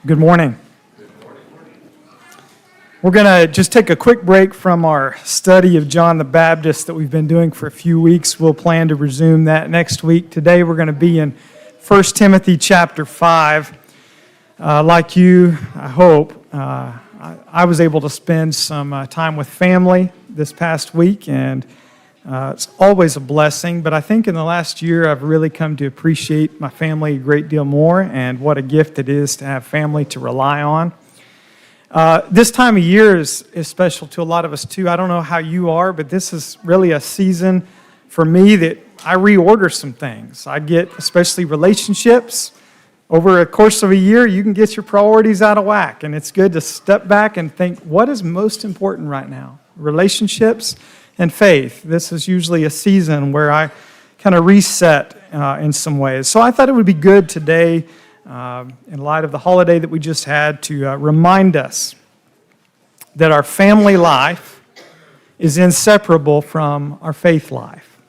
Good morning. We're going to just take a quick break from our study of John the Baptist that we've been doing for a few weeks. We'll plan to resume that next week. Today we're going to be in 1 Timothy chapter 5. Like you, I hope, I was able to spend some time with family this past week, and it's always a blessing, but I think in the last year I've really come to appreciate my family a great deal more and what a gift it is to have family to rely on. This time of year is special to a lot of us too. I don't know how you are, but this is really a season for me that I reorder some things. I get, especially relationships, over a course of a year, you can get your priorities out of whack, and it's good to step back and think, what is most important right now? Relationships and faith. This is usually a season where I kind of reset in some ways. So I thought it would be good today, in light of the holiday that we just had, to remind us that our family life is inseparable from our faith life.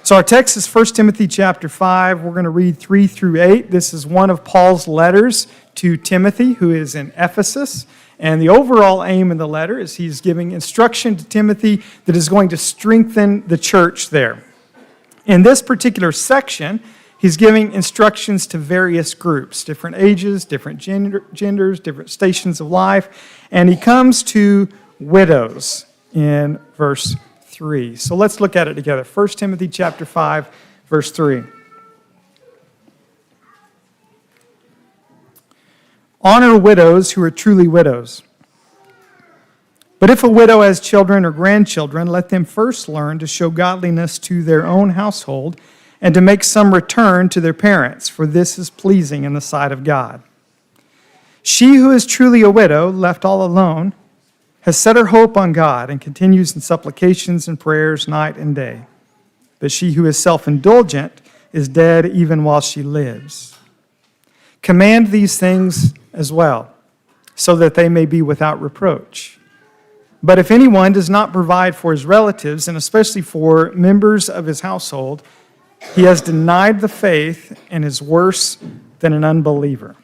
So our text is 1 Timothy chapter 5. We're going to read 3 through 8. This is one of Paul's letters to Timothy, who is in Ephesus. And the overall aim in the letter is he's giving instruction to Timothy that is going to strengthen the church there. In this particular section, he's giving instructions to various groups, different ages, different genders, different stations of life. And he comes to widows in verse 3. So let's look at it together. 1 Timothy chapter 5, verse 3. Honor widows who are truly widows. But if a widow has children or grandchildren, let them first learn to show godliness to their own household and to make some return to their parents, for this is pleasing in the sight of God. She who is truly a widow, left all alone, has set her hope on God and continues in supplications and prayers night and day. But she who is self-indulgent is dead even while she lives. Command these things as well, so that they may be without reproach. But if anyone does not provide for his relatives, and especially for members of his household, he has denied the faith and is worse than an unbeliever.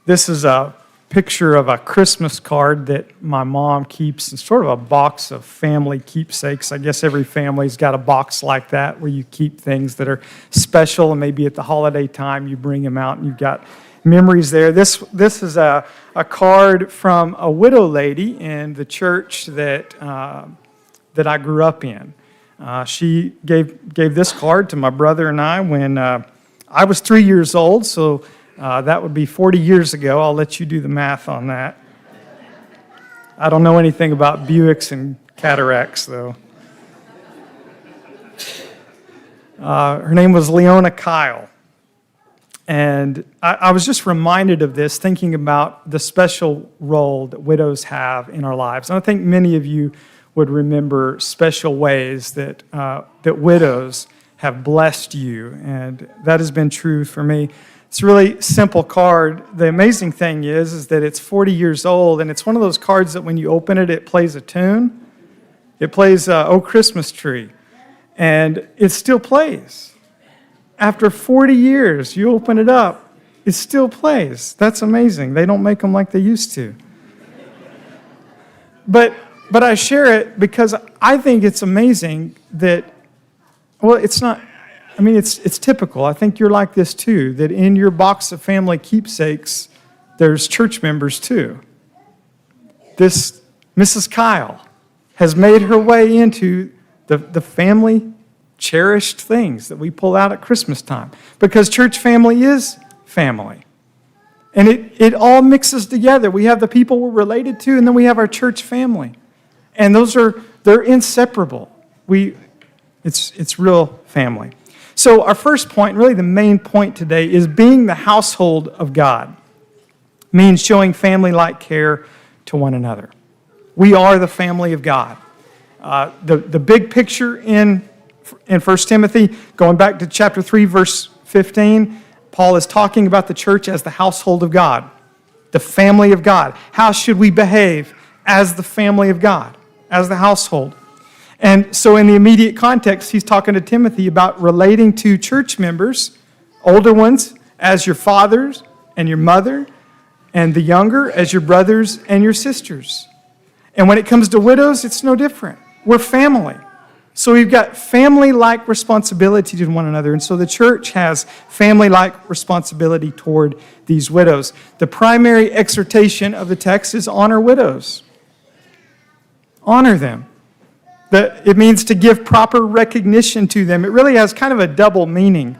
This is a picture of a Christmas card that my mom keeps. It's sort of a box of family keepsakes. I guess every family's got a box like that where you keep things that are special, and maybe at the holiday time you bring them out and you've got memories there. This is a card from a widow lady in the church that I grew up in. She gave this card to my brother and I when I was 3 years old, so that would be 40 years ago. I'll let you do the math on that. I don't know anything about Buicks and cataracts, though. Her name was Leona Kyle. And I was just reminded of this, thinking about the special role that widows have in our lives. And I think many of you would remember special ways that widows have blessed you. And that has been true for me. It's a really simple card. The amazing thing is that it's 40 years old, and it's one of those cards that when you open it, it plays a tune. It plays "Oh Christmas Tree," and it still plays. After 40 years, you open it up, it still plays. That's amazing. They don't make them like they used to. But I share it because I think it's amazing that, well, it's not... I mean, it's typical. I think you're like this too, that in your box of family keepsakes, there's church members too. This Mrs. Kyle has made her way into the family cherished things that we pull out at Christmas time, because church family is family. And it all mixes together. We have the people we're related to, and then we have our church family. And they're inseparable. It's real family. So our first point, really the main point today, is being the household of God. It means showing family-like care to one another. We are the family of God. The big picture in 1 Timothy, going back to chapter 3, verse 15, Paul is talking about the church as the household of God, the family of God. How should we behave as the family of God, as the household? And so in the immediate context, he's talking to Timothy about relating to church members Older ones as your fathers and your mother, and the younger as your brothers and your sisters. And when it comes to widows, it's no different. We're family. So we've got family-like responsibility to one another. And so the church has family-like responsibility toward these widows. The primary exhortation of the text is honor widows. Honor them. It means to give proper recognition to them. It really has kind of a double meaning.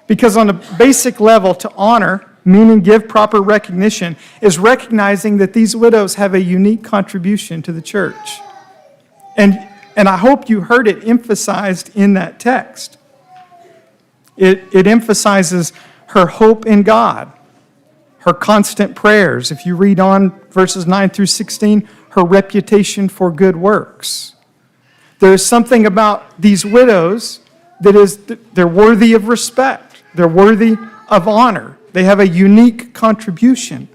Because on a basic level, to honor, meaning give proper recognition, is recognizing that these widows have a unique contribution to the church. And I hope you heard it emphasized in that text. It emphasizes her hope in God, her constant prayers. If you read on verses 9 through 16, her reputation for good works. There is something about these widows they're worthy of respect. They're worthy of honor. They have a unique contribution.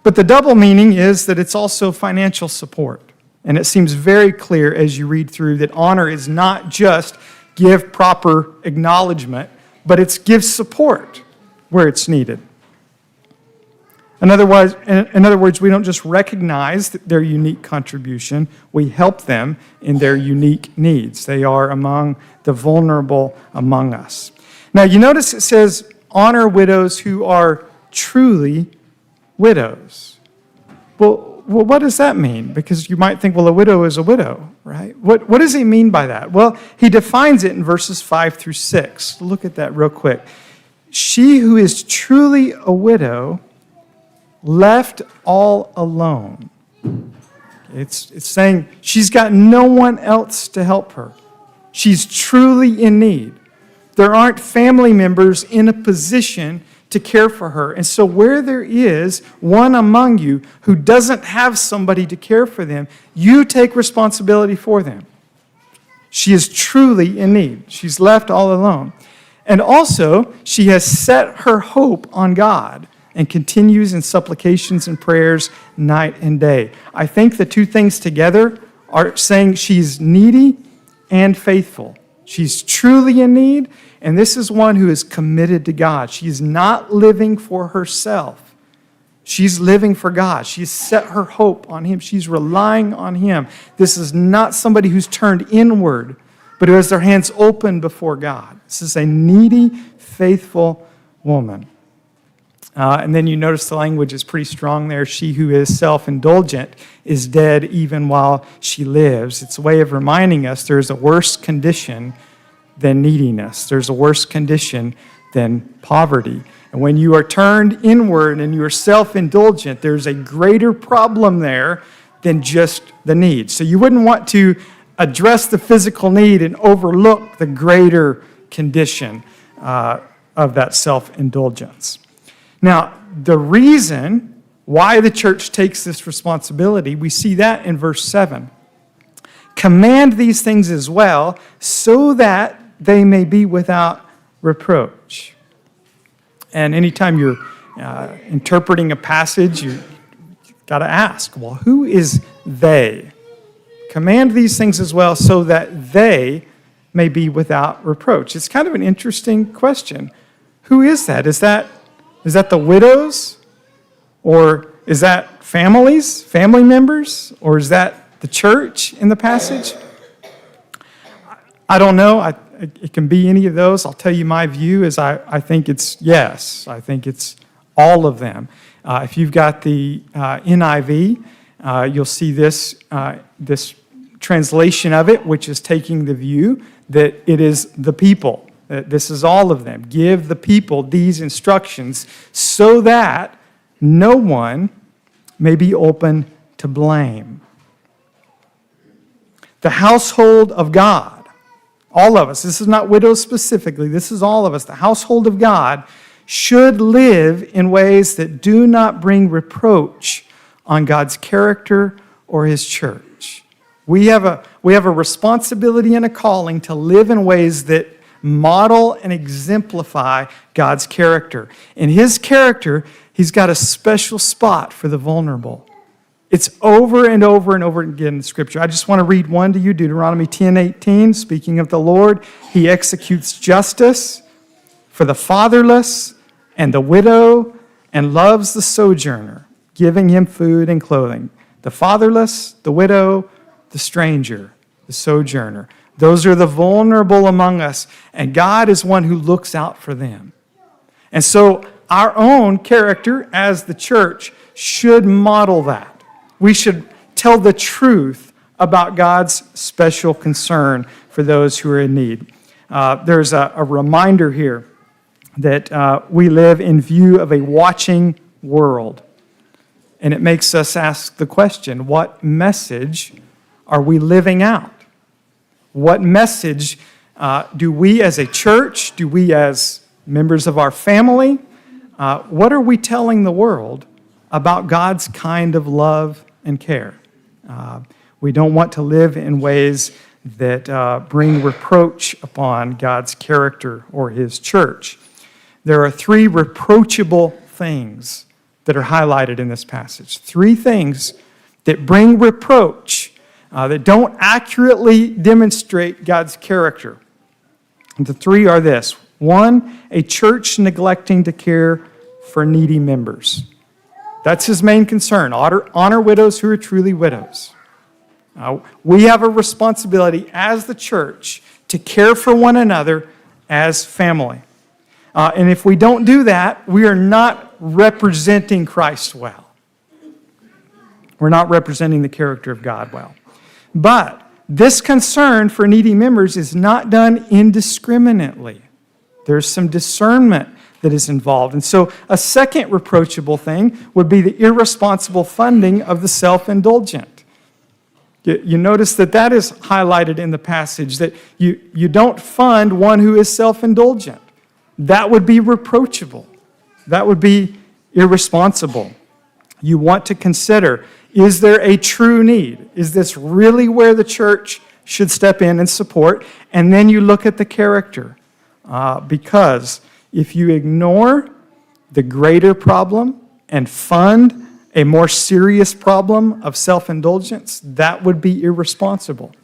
But the double meaning is that it's also financial support. And it seems very clear as you read through that honor is not just give proper acknowledgement, but it's give support where it's needed. In other words, we don't just recognize their unique contribution, we help them in their unique needs. They are among the vulnerable among us. Now, you notice it says, honor widows who are truly widows. Well, what does that mean? Because you might think, well, a widow is a widow, right? What does he mean by that? Well, he defines it in verses 5 through 6. Look at that real quick. She who is truly a widow, left all alone. It's saying she's got no one else to help her. She's truly in need. There aren't family members in a position to care for her. And so where there is one among you who doesn't have somebody to care for them, you take responsibility for them. She is truly in need. She's left all alone. And also, she has set her hope on God and continues in supplications and prayers night and day. I think the two things together are saying she's needy and faithful. She's truly in need, and this is one who is committed to God. She's not living for herself. She's living for God. She's set her hope on Him. She's relying on Him. This is not somebody who's turned inward, but who has their hands open before God. This is a needy, faithful woman. And then you notice the language is pretty strong there. She who is self-indulgent is dead even while she lives. It's a way of reminding us there's a worse condition than neediness. There's a worse condition than poverty. And when you are turned inward and you are self-indulgent, there's a greater problem there than just the need. So you wouldn't want to address the physical need and overlook the greater condition of that self-indulgence. Now, the reason why the church takes this responsibility, we see that in verse 7. Command these things as well, so that they may be without reproach. And anytime you're interpreting a passage, you've got to ask, well, who is they? Command these things as well, so that they may be without reproach. It's kind of an interesting question. Who is that? Is that the widows? Or is that families, family members? Or is that the church in the passage? I don't know. It can be any of those. I'll tell you my view is I think it's yes. I think it's all of them. If you've got the NIV, you'll see this translation of it, which is taking the view that it is the people. This is all of them. Give the people these instructions so that no one may be open to blame. The household of God, all of us, this is not widows specifically, this is all of us. The household of God should live in ways that do not bring reproach on God's character or His church. We have a responsibility and a calling to live in ways that model and exemplify God's character. In His character, He's got a special spot for the vulnerable. It's over and over and over again in Scripture. I just want to read one to you, Deuteronomy 10:18. Speaking of the Lord, He executes justice. for the fatherless and the widow, and loves the sojourner, giving him food and clothing. The fatherless, the widow, the stranger, the sojourner. Those are the vulnerable among us, and God is one who looks out for them. And so our own character as the church should model that. We should tell the truth about God's special concern for those who are in need. There's a reminder here that we live in view of a watching world. And it makes us ask the question, what message are we living out? What message do we as a church, do we as members of our family, what are we telling the world about God's kind of love and care? We don't want to live in ways that bring reproach upon God's character or His church. There are 3 reproachable things that are highlighted in this passage. 3 things that bring reproach, that don't accurately demonstrate God's character. And the 3 are this. 1, a church neglecting to care for needy members. That's his main concern. Honor widows who are truly widows. We have a responsibility as the church to care for one another as family. And if we don't do that, we are not representing Christ well. We're not representing the character of God well. But this concern for needy members is not done indiscriminately. There's some discernment that is involved. And so a second reproachable thing would be the irresponsible funding of the self-indulgent. You notice that is highlighted in the passage, that you don't fund one who is self-indulgent. That would be reproachable. That would be irresponsible. You want to consider, is there a true need? Is this really where the church should step in and support? And then you look at the character. Because if you ignore the greater problem and fund a more serious problem of self-indulgence, that would be irresponsible.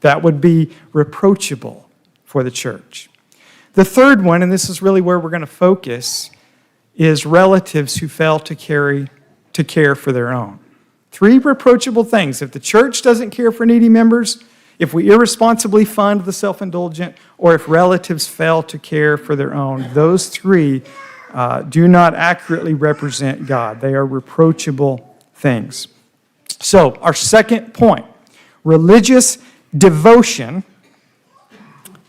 That would be reproachable for the church. The third one, and this is really where we're going to focus, is relatives who fail to care for their own. 3 reproachable things. If the church doesn't care for needy members, if we irresponsibly fund the self-indulgent, or if relatives fail to care for their own, those 3 do not accurately represent God. They are reproachable things. So, our second point, religious devotion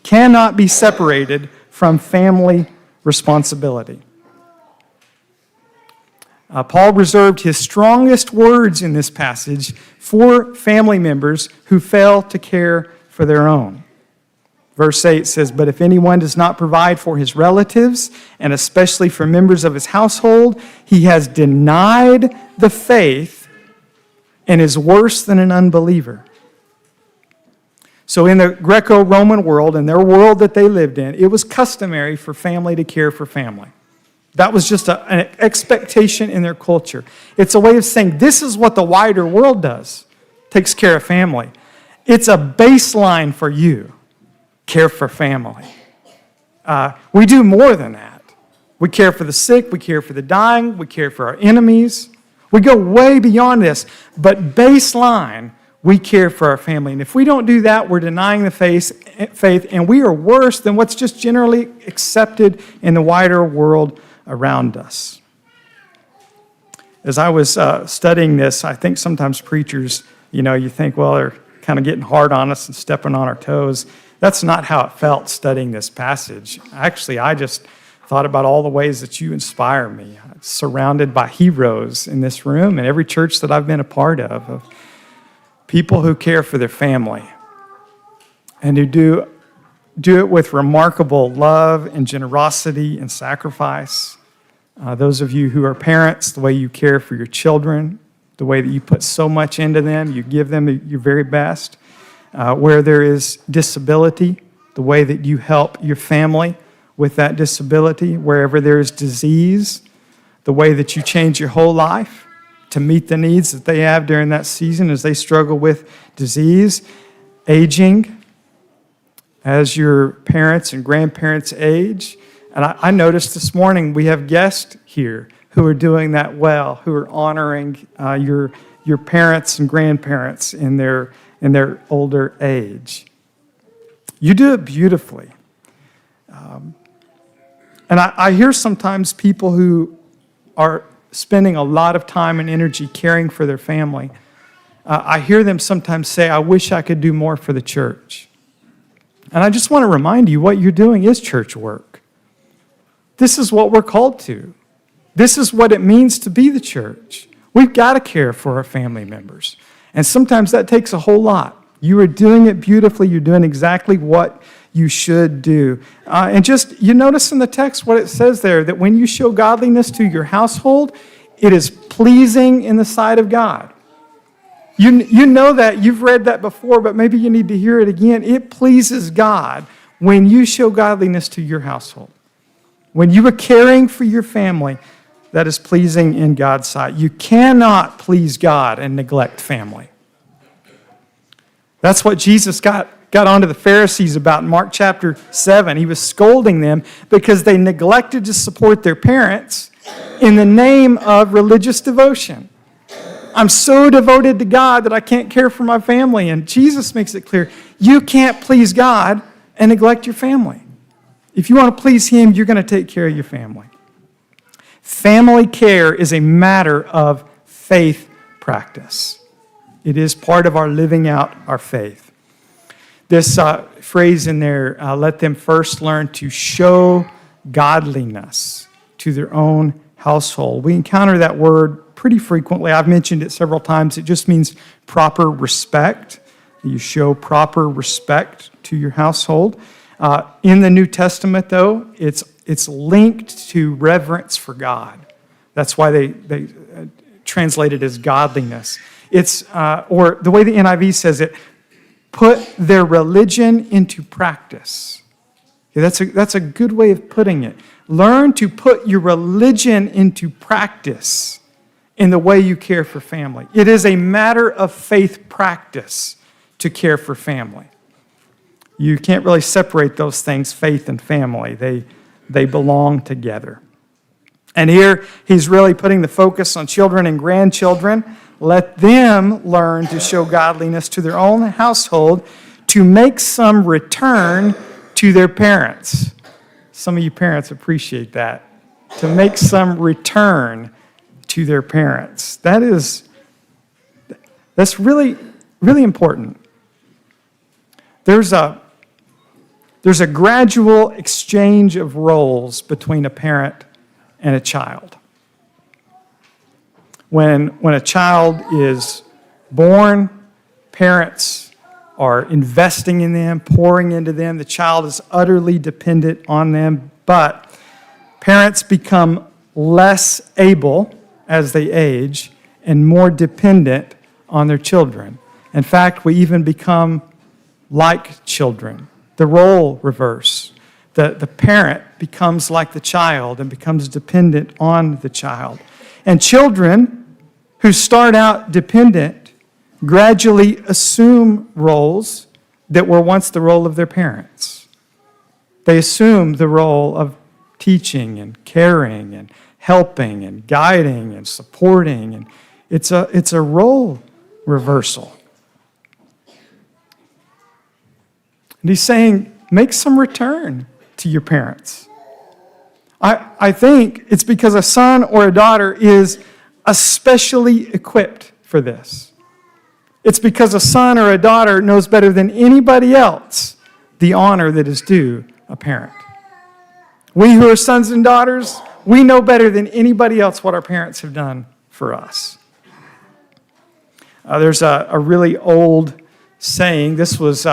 cannot be separated from family responsibility. Paul reserved his strongest words in this passage for family members who fail to care for their own. Verse 8 says, "But if anyone does not provide for his relatives, and especially for members of his household, he has denied the faith and is worse than an unbeliever." So in the Greco-Roman world, in their world that they lived in, it was customary for family to care for family. That was just an expectation in their culture. It's a way of saying this is what the wider world does, takes care of family. It's a baseline for you, care for family. We do more than that. We care for the sick, we care for the dying, we care for our enemies. We go way beyond this, but baseline, we care for our family. And if we don't do that, we're denying the faith, and we are worse than what's just generally accepted in the wider world around us. As I was studying this, I think sometimes preachers, you think, well, they're kind of getting hard on us and stepping on our toes. That's not how it felt studying this passage. Actually, I just thought about all the ways that you inspire me. I'm surrounded by heroes in this room and every church that I've been a part of people who care for their family and who do it with remarkable love and generosity and sacrifice. Those of you who are parents, the way you care for your children, the way that you put so much into them, you give them your very best. Where there is disability, the way that you help your family with that disability. Wherever there is disease, the way that you change your whole life to meet the needs that they have during that season as they struggle with disease, aging, as your parents and grandparents age, And I noticed this morning we have guests here who are doing that well, who are honoring your parents and grandparents in their older age. You do it beautifully. And I hear sometimes people who are spending a lot of time and energy caring for their family. I hear them sometimes say, I wish I could do more for the church. And I just want to remind you, what you're doing is church work. This is what we're called to. This is what it means to be the church. We've got to care for our family members. And sometimes that takes a whole lot. You are doing it beautifully. You're doing exactly what you should do. And just, you notice in the text what it says there, that when you show godliness to your household, it is pleasing in the sight of God. You know that, you've read that before, but maybe you need to hear it again. It pleases God when you show godliness to your household. When you are caring for your family, that is pleasing in God's sight. You cannot please God and neglect family. That's what Jesus got onto the Pharisees about in Mark chapter 7. He was scolding them because they neglected to support their parents in the name of religious devotion. I'm so devoted to God that I can't care for my family. And Jesus makes it clear, you can't please God and neglect your family. If you want to please Him, you're going to take care of your family. Family care is a matter of faith practice. It is part of our living out our faith. This phrase in there, let them first learn to show godliness to their own household. We encounter that word pretty frequently. I've mentioned it several times. It just means proper respect. You show proper respect to your household. In the New Testament, though, it's linked to reverence for God. That's why they translate it as godliness. It's or the way the NIV says it, put their religion into practice. Okay, that's a good way of putting it. Learn to put your religion into practice in the way you care for family. It is a matter of faith practice to care for family. You can't really separate those things, faith and family. They belong together. And here he's really putting the focus on children and grandchildren. Let them learn to show godliness to their own household, to make some return to their parents. Some of you parents appreciate that. To make some return to their parents. That's really, really important. There's a gradual exchange of roles between a parent and a child. When a child is born, parents are investing in them, pouring into them. The child is utterly dependent on them, but parents become less able as they age and more dependent on their children. In fact, we even become like children. The role reverse. The parent becomes like the child and becomes dependent on the child. And children who start out dependent gradually assume roles that were once the role of their parents. They assume the role of teaching and caring and helping and guiding and supporting. And it's a role reversal. And he's saying, make some return to your parents. I think it's because a son or a daughter is especially equipped for this. It's because a son or a daughter knows better than anybody else the honor that is due a parent. We who are sons and daughters, we know better than anybody else what our parents have done for us. There's a really old saying. This was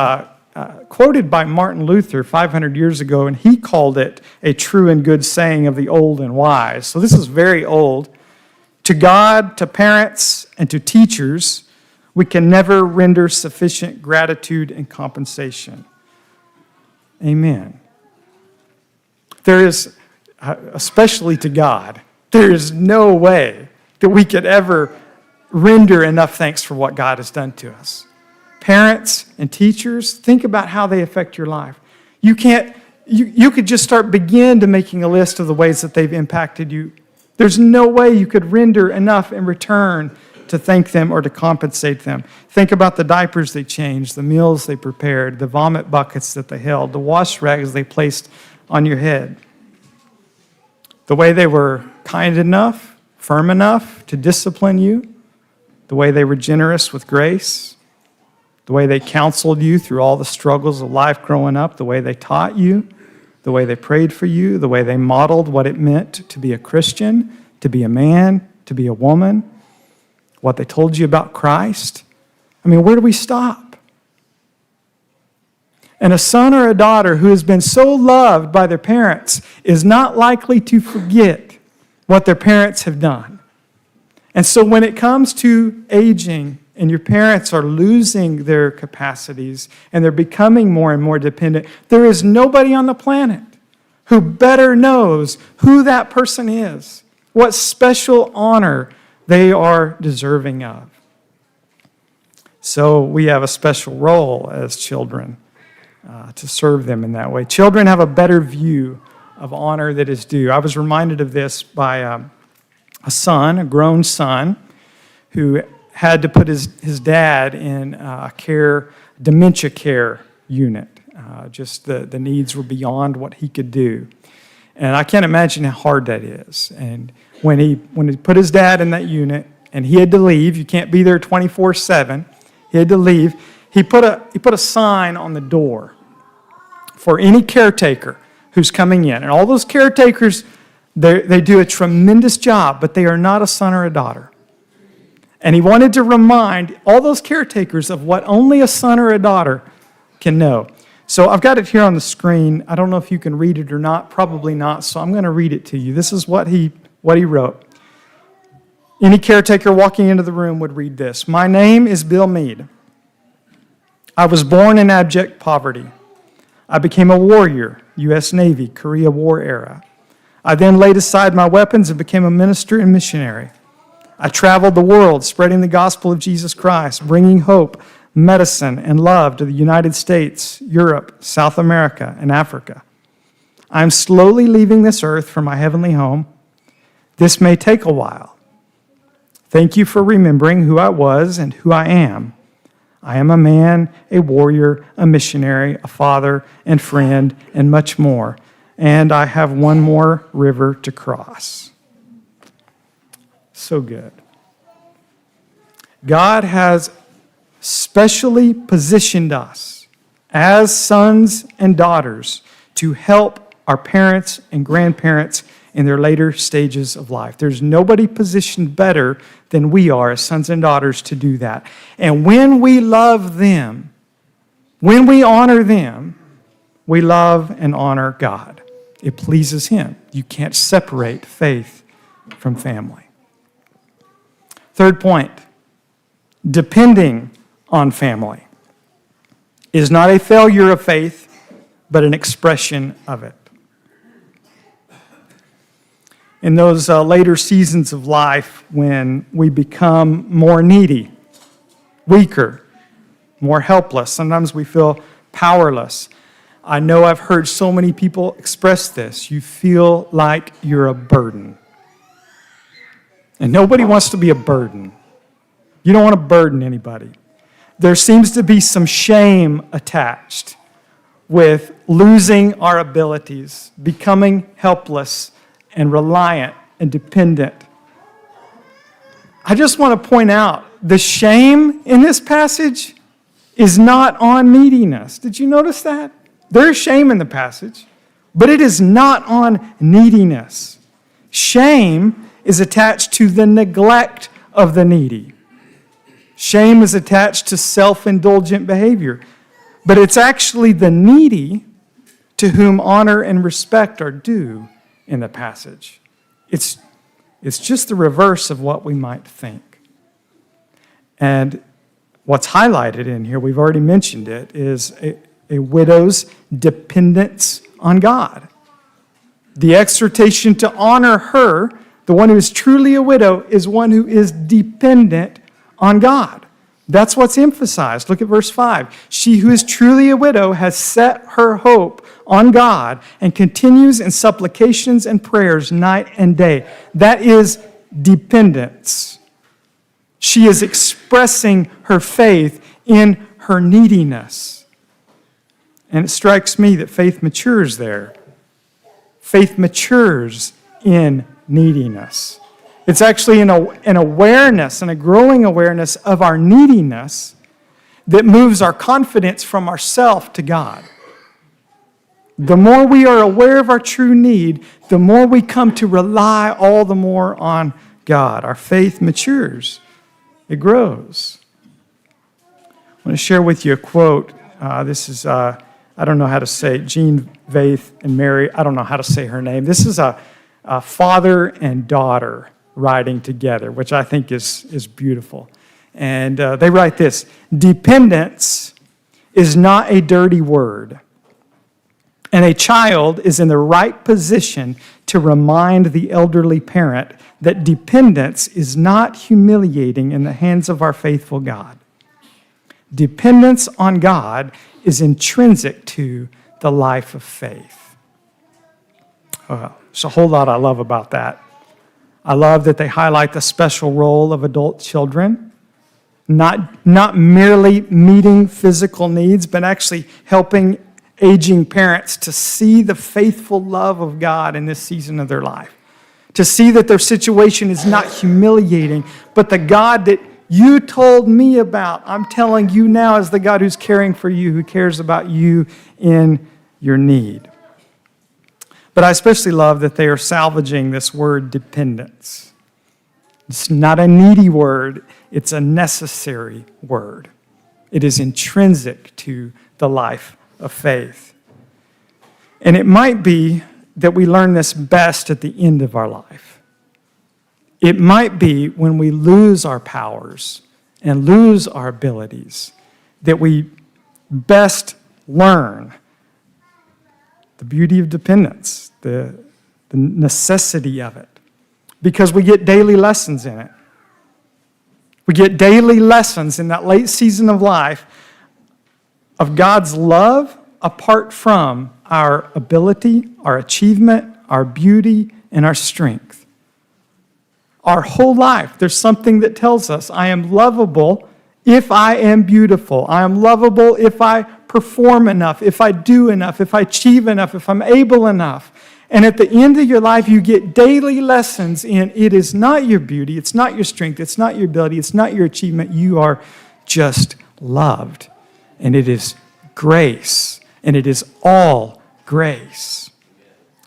quoted by Martin Luther 500 years ago, and he called it a true and good saying of the old and wise. So this is very old. To God, to parents, and to teachers, we can never render sufficient gratitude and compensation. Amen. There is, especially to God, there is no way that we could ever render enough thanks for what God has done to us. Parents and teachers, think about how they affect your life. You can't You could just begin to making a list of the ways that they've impacted you. There's no way you could render enough in return to thank them or to compensate them. Think about the diapers they changed, the meals they prepared, the vomit buckets that they held, the wash rags they placed on your head. The way they were kind enough, firm enough to discipline you, the way they were generous with grace, the way they counseled you through all the struggles of life growing up, the way they taught you, the way they prayed for you, the way they modeled what it meant to be a Christian, to be a man, to be a woman, what they told you about Christ. I mean, where do we stop? And a son or a daughter who has been so loved by their parents is not likely to forget what their parents have done. And so when it comes to aging and your parents are losing their capacities and they're becoming more and more dependent, there is nobody on the planet who better knows who that person is, what special honor they are deserving of. So we have a special role as children to serve them in that way. Children have a better view of honor that is due. I was reminded of this by a grown son, who had to put his dad in a dementia care unit. Just the needs were beyond what he could do. And I can't imagine how hard that is. And when he put his dad in that unit, and he had to leave, you can't be there 24/7, he had to leave, he put a sign on the door for any caretaker who's coming in. And all those caretakers, they do a tremendous job, but they are not a son or a daughter. And he wanted to remind all those caretakers of what only a son or a daughter can know. So I've got it here on the screen. I don't know if you can read it or not, probably not, so I'm going to read it to you. This is what he wrote. Any caretaker walking into the room would read this. My name is Bill Meade. I was born in abject poverty. I became a warrior, U.S. Navy, Korea War era. I then laid aside my weapons and became a minister and missionary. I traveled the world spreading the gospel of Jesus Christ, bringing hope, medicine, and love to the United States, Europe, South America, and Africa. I am slowly leaving this earth for my heavenly home. This may take a while. Thank you for remembering who I was and who I am. I am a man, a warrior, a missionary, a father, and friend, and much more. And I have one more river to cross. So good. God has specially positioned us as sons and daughters to help our parents and grandparents in their later stages of life. There's nobody positioned better than we are as sons and daughters to do that. And when we love them, when we honor them, we love and honor God. It pleases Him. You can't separate faith from family. Third point, depending on family is not a failure of faith, but an expression of it. In those later seasons of life when we become more needy, weaker, more helpless, sometimes we feel powerless. I know I've heard so many people express this. You feel like you're a burden. And nobody wants to be a burden. You don't want to burden anybody. There seems to be some shame attached with losing our abilities, becoming helpless and reliant and dependent. I just want to point out the shame in this passage is not on neediness. Did you notice that? There is shame in the passage, but it is not on neediness. Shame is attached to the neglect of the needy. Shame is attached to self-indulgent behavior. But it's actually the needy to whom honor and respect are due in the passage. It's just the reverse of what we might think. And what's highlighted in here, we've already mentioned it, is a widow's dependence on God. The exhortation to honor her, the one who is truly a widow, is one who is dependent on God. That's what's emphasized. Look at verse 5. She who is truly a widow has set her hope on God and continues in supplications and prayers night and day. That is dependence. She is expressing her faith in her neediness. And it strikes me that faith matures there. Faith matures in neediness. It's actually an awareness and a growing awareness of our neediness that moves our confidence from ourself to God. The more we are aware of our true need, the more we come to rely all the more on God. Our faith matures. It grows. I want to share with you a quote. This is, I don't know how to say it, Jean Vaith and Mary, I don't know how to say her name. This is a father and daughter writing together, which I think is beautiful. And they write this: dependence is not a dirty word, and a child is in the right position to remind the elderly parent that dependence is not humiliating in the hands of our faithful God. Dependence on God is intrinsic to the life of faith. There's a whole lot I love about that. I love that they highlight the special role of adult children, not merely meeting physical needs, but actually helping aging parents to see the faithful love of God in this season of their life. To see that their situation is not humiliating, but the God that you told me about, I'm telling you now, is the God who's caring for you, who cares about you in your need. But I especially love that they are salvaging this word dependence. It's not a needy word, it's a necessary word. It is intrinsic to the life of faith. And it might be that we learn this best at the end of our life. It might be when we lose our powers and lose our abilities that we best learn the beauty of dependence, the necessity of it, because we get daily lessons in it. We get daily lessons in that late season of life of God's love apart from our ability, our achievement, our beauty, and our strength. Our whole life, there's something that tells us I am lovable if I am beautiful. I am lovable if I perform enough, if I do enough, if I achieve enough, if I'm able enough. And at the end of your life, you get daily lessons in it is not your beauty, it's not your strength, it's not your ability, it's not your achievement. You are just loved. And it is grace. And it is all grace.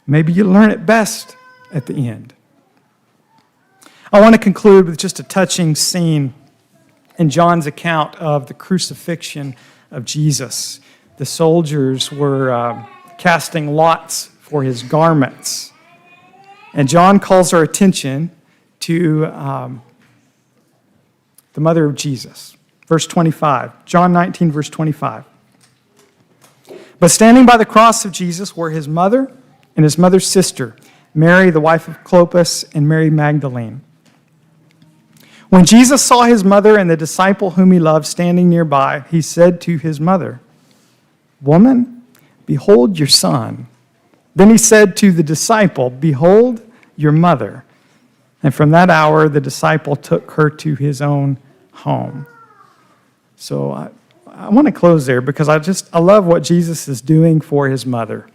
Maybe you learn it best at the end. I want to conclude with just a touching scene in John's account of the crucifixion of Jesus. The soldiers were casting lots for his garments. And John calls our attention to the mother of Jesus. Verse 25. John 19, verse 25. But standing by the cross of Jesus were his mother and his mother's sister, Mary, the wife of Clopas, and Mary Magdalene. When Jesus saw his mother and the disciple whom he loved standing nearby, he said to his mother, "Woman, behold your son." Then he said to the disciple, "Behold your mother." And from that hour, the disciple took her to his own home. So I want to close there because I love what Jesus is doing for his mother.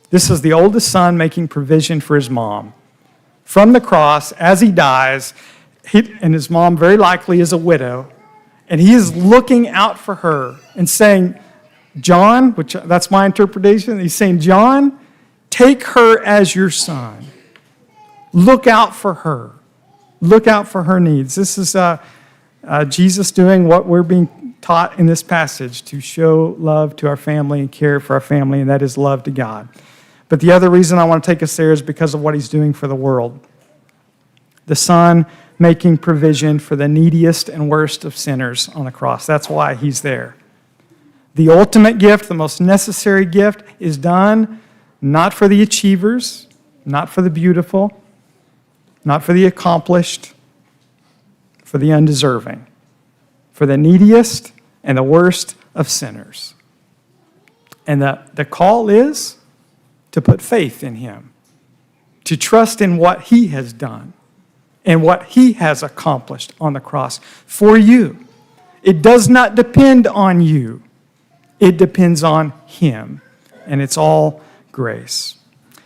This is the oldest son making provision for his mom. From the cross, as he dies, and his mom very likely is a widow, and he is looking out for her and saying, John, which that's my interpretation, he's saying, John, take her as your son. Look out for her. Look out for her needs. This is Jesus doing what we're being taught in this passage, to show love to our family and care for our family, and that is love to God. But the other reason I want to take us there is because of what he's doing for the world. The Son making provision for the neediest and worst of sinners on the cross. That's why he's there. The ultimate gift, the most necessary gift, is done not for the achievers, not for the beautiful, not for the accomplished, for the undeserving, for the neediest and the worst of sinners. And the call is to put faith in him, to trust in what he has done and what he has accomplished on the cross for you. It does not depend on you. It depends on him. And it's all grace.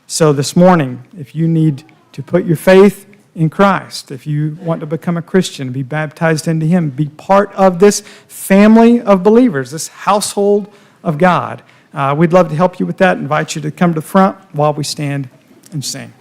So this morning, if you need to put your faith in Christ, if you want to become a Christian, be baptized into him, be part of this family of believers, this household of God, we'd love to help you with that. Invite you to come to the front while we stand and sing.